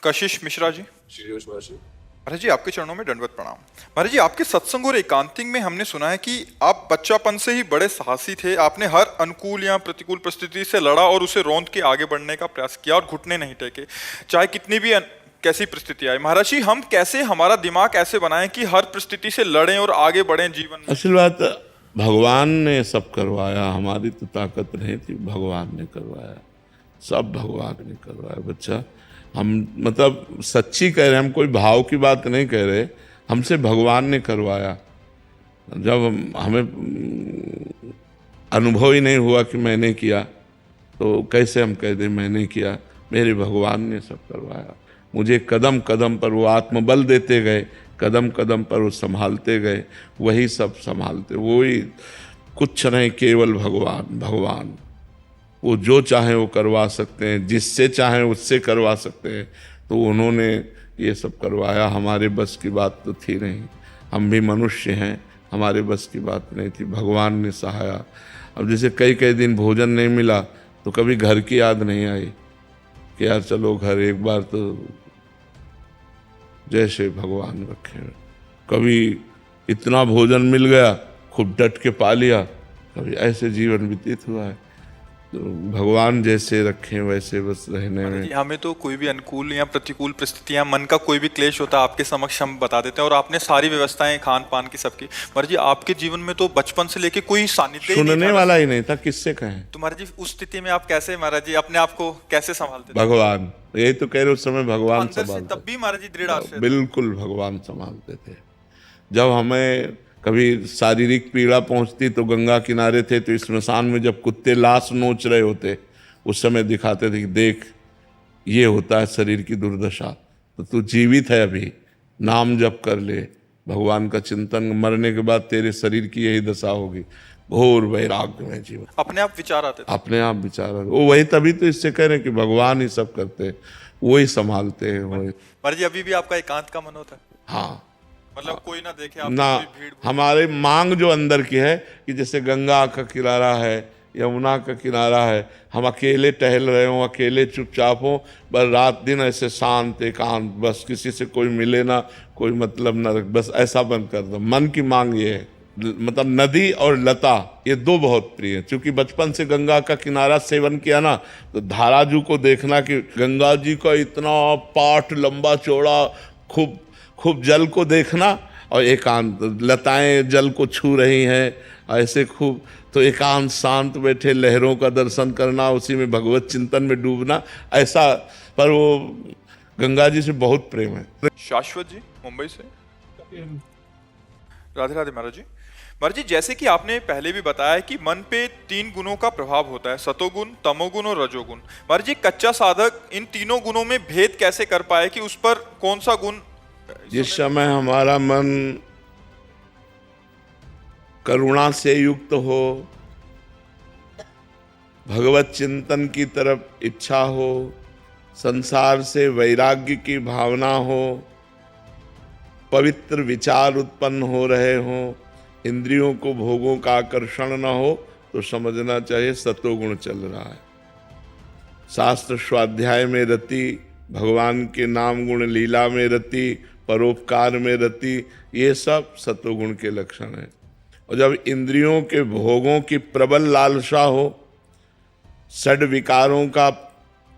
कशिश मिश्रा जी। श्री महाराज जी। महाराज जी, आपके चरणों में दंडवत प्रणाम। महाराज जी, आपके सत्संग और एकांतिक में हमने सुना है कि आप बच्चापन से ही बड़े साहसी थे। आपने हर अनुकूल या प्रतिकूल परिस्थिति से लड़ा और उसे रौंद के आगे बढ़ने का प्रयास किया और घुटने नहीं टेके, चाहे कितनी भी कैसी परिस्थिति आए। महाराज जी, हम कैसे हमारा दिमाग ऐसे बनाएं कि हर परिस्थिति से लड़ें और आगे बढ़ें जीवन में? असल बात भगवान ने सब करवाया, हमारी तो ताकत नहीं थी, भगवान ने करवाया, सब भगवान ने करवाया बच्चा। हम मतलब सच्ची कह रहे हैं, हम कोई भाव की बात नहीं कह रहे, हमसे भगवान ने करवाया। जब हमें अनुभव ही नहीं हुआ कि मैंने किया तो कैसे हम कह दें मैंने किया। मेरे भगवान ने सब करवाया। मुझे कदम कदम पर वो आत्मबल देते गए, कदम कदम पर वो संभालते गए, वही सब संभालते, वही कुछ नहीं, केवल भगवान। भगवान वो जो चाहे वो करवा सकते हैं, जिससे चाहे उससे करवा सकते हैं, तो उन्होंने ये सब करवाया। हमारे बस की बात तो थी नहीं, हम भी मनुष्य हैं, हमारे बस की बात नहीं थी, भगवान ने सहाया। अब जैसे कई कई दिन भोजन नहीं मिला तो कभी घर की याद नहीं आई कि यार चलो घर एक बार तो जैसे भगवान रखे। कभी इतना भोजन मिल गया खूब डट के पा लिया, कभी ऐसे जीवन व्यतीत हुआ है। तो भगवान जैसे रखें वैसे बस रहने में। हमें तो कोई भी अनुकूल या प्रतिकूल परिस्थितियां, मन का कोई भी क्लेश होता है, आपके समक्ष हम बता देते हैं और आपने सारी व्यवस्थाएं खान पान की सबकी। महाराज जी, आपके जीवन में तो बचपन से लेके कोई सानिध्य सुनने वाला ही नहीं था, किससे कहें। तो महाराज जी, उस स्थिति में आप कैसे महाराज जी अपने आप को कैसे संभालते थे? भगवान, यही तो कह रहे, उस समय भगवान अंदर से संभालते। तब भी महाराज जी दृढ़ आश्रय? बिल्कुल भगवान संभालते थे। जब हमें कभी शारीरिक पीड़ा पहुंचती तो गंगा किनारे थे, तो स्मशान में जब कुत्ते लाश नोच रहे होते उस समय दिखाते थे कि देख ये होता है शरीर की दुर्दशा, तो तू जीवित है, अभी नाम जप कर ले, भगवान का चिंतन, मरने के बाद तेरे शरीर की यही दशा होगी। घोर वैराग्य में जीवन। अपने आप विचार आते थे? अपने आप विचार, वो वही, तभी तो इससे कह रहे हैं कि भगवान ही सब करते हैं, वही संभालते हैं। वही महाराज जी, अभी भी आपका एकांत का मन होता है? हाँ, मतलब कोई ना देखे आप ना, भीड़? हमारे मांग जो अंदर की है कि जैसे गंगा का किनारा है, यमुना का किनारा है, हम अकेले टहल रहे हों, अकेले चुपचाप हों, बस रात दिन ऐसे शांत एकांत, बस किसी से कोई मिले ना, कोई मतलब ना, बस ऐसा बंद कर दो। मन की मांग ये है। मतलब नदी और लता ये दो बहुत प्रिय है। क्योंकि बचपन से गंगा का किनारा सेवन किया ना, तो धाराजू को देखना कि गंगा जी का इतना पाट लंबा चौड़ा, खूब खूब जल को देखना, और एकांत, लताएं जल को छू रही हैं ऐसे खूब, तो एकांत शांत बैठे लहरों का दर्शन करना, उसी में भगवत चिंतन में डूबना, ऐसा। पर वो गंगा जी से बहुत प्रेम है। शाश्वत जी मुंबई से, राधे राधे। महाराज जी, महाराज जी, जैसे कि आपने पहले भी बताया कि मन पे 3 गुणों का प्रभाव होता है, सतोगुण, तमोगुण और रजोगुण। महाराज जी, कच्चा साधक इन तीनों गुणों में भेद कैसे कर पाए कि उस पर कौन सा गुण? जिस समय हमारा मन करुणा से युक्त हो, भगवत चिंतन की तरफ इच्छा हो, संसार से वैराग्य की भावना हो, पवित्र विचार उत्पन्न हो रहे हों, इंद्रियों को भोगों का आकर्षण न हो, तो समझना चाहिए सतोगुण चल रहा है। शास्त्र स्वाध्याय में रति, भगवान के नाम गुण लीला में रति, परोपकार में रति, ये सब सतोगुण के लक्षण हैं। और जब इंद्रियों के भोगों की प्रबल लालसा हो, षड विकारों का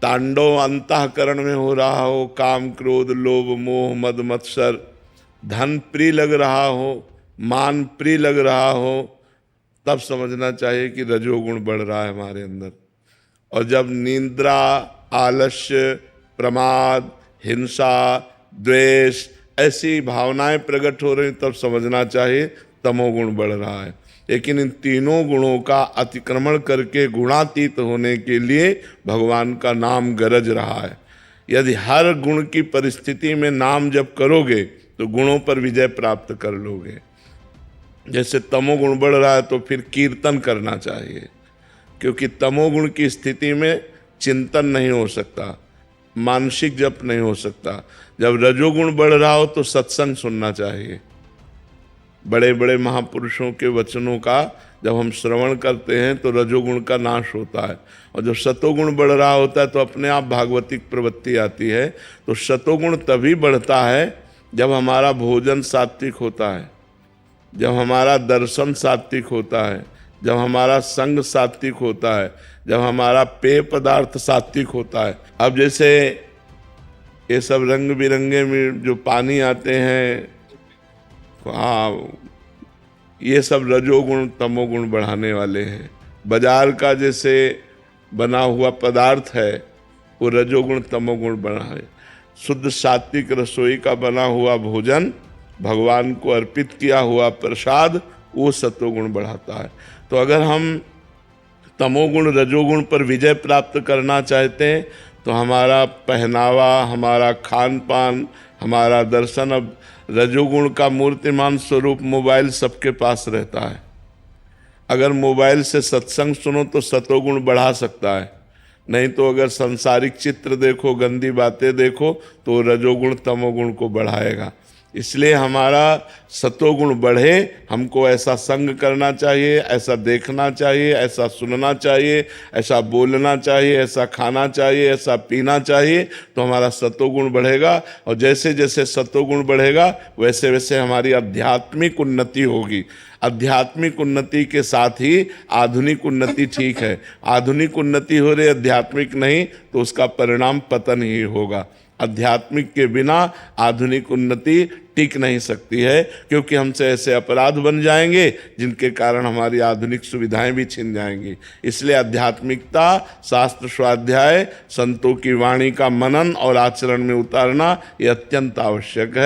तांडव अंतःकरण में हो रहा हो, काम क्रोध लोभ मोह मद मत्सर, धन प्रिय लग रहा हो, मान प्रिय लग रहा हो, तब समझना चाहिए कि रजोगुण बढ़ रहा है हमारे अंदर। और जब निद्रा, आलस्य, प्रमाद, हिंसा, द्वेष, ऐसी भावनाएं प्रकट हो रही, तब समझना चाहिए तमोगुण बढ़ रहा है। लेकिन इन तीनों गुणों का अतिक्रमण करके गुणातीत होने के लिए भगवान का नाम गरज रहा है। यदि हर गुण की परिस्थिति में नाम जप करोगे तो गुणों पर विजय प्राप्त कर लोगे। जैसे तमोगुण बढ़ रहा है तो फिर कीर्तन करना चाहिए, क्योंकि तमोगुण की स्थिति में चिंतन नहीं हो सकता, मानसिक जप नहीं हो सकता। जब रजोगुण बढ़ रहा हो तो सत्संग सुनना चाहिए, बड़े बड़े महापुरुषों के वचनों का जब हम श्रवण करते हैं तो रजोगुण का नाश होता है, और जब सतोगुण बढ़ रहा होता है तो अपने आप भागवतिक प्रवृत्ति आती है। तो सतोगुण तभी बढ़ता है जब हमारा भोजन सात्विक होता है, जब हमारा दर्शन सात्विक होता है, जब हमारा संग सात्विक होता है, जब हमारा पेय पदार्थ सात्विक होता है। अब जैसे ये सब रंग बिरंगे में जो पानी आते हैं, हाँ, ये सब रजोगुण तमोगुण बढ़ाने वाले हैं। बाजार का जैसे बना हुआ पदार्थ है वो रजोगुण तमोगुण बना है। शुद्ध सात्विक रसोई का बना हुआ भोजन, भगवान को अर्पित किया हुआ प्रसाद, वो सत्वगुण बढ़ाता है। तो अगर हम तमोगुण रजोगुण पर विजय प्राप्त करना चाहते हैं तो हमारा पहनावा, हमारा खान पान, हमारा दर्शन, अब रजोगुण का मूर्तिमान स्वरूप मोबाइल सबके पास रहता है। अगर मोबाइल से सत्संग सुनो तो सतोगुण बढ़ा सकता है, नहीं तो अगर संसारिक चित्र देखो, गंदी बातें देखो तो रजोगुण तमोगुण को बढ़ाएगा। इसलिए हमारा सतोगुण बढ़े, हमको ऐसा संग करना चाहिए, ऐसा देखना चाहिए, ऐसा सुनना चाहिए, ऐसा बोलना चाहिए, ऐसा खाना चाहिए, ऐसा पीना चाहिए, तो हमारा सतोगुण बढ़ेगा। और जैसे जैसे सतोगुण बढ़ेगा वैसे वैसे हमारी आध्यात्मिक उन्नति होगी। आध्यात्मिक उन्नति के साथ ही आधुनिक उन्नति ठीक है। आधुनिक उन्नति हो रही, आध्यात्मिक नहीं, तो उसका परिणाम पतन ही होगा। आध्यात्मिक के बिना आधुनिक उन्नति टिक नहीं सकती है, क्योंकि हमसे ऐसे अपराध बन जाएंगे जिनके कारण हमारी आधुनिक सुविधाएं भी छिन जाएंगी। इसलिए आध्यात्मिकता, शास्त्र स्वाध्याय, संतों की वाणी का मनन और आचरण में उतारना ये अत्यंत आवश्यक है।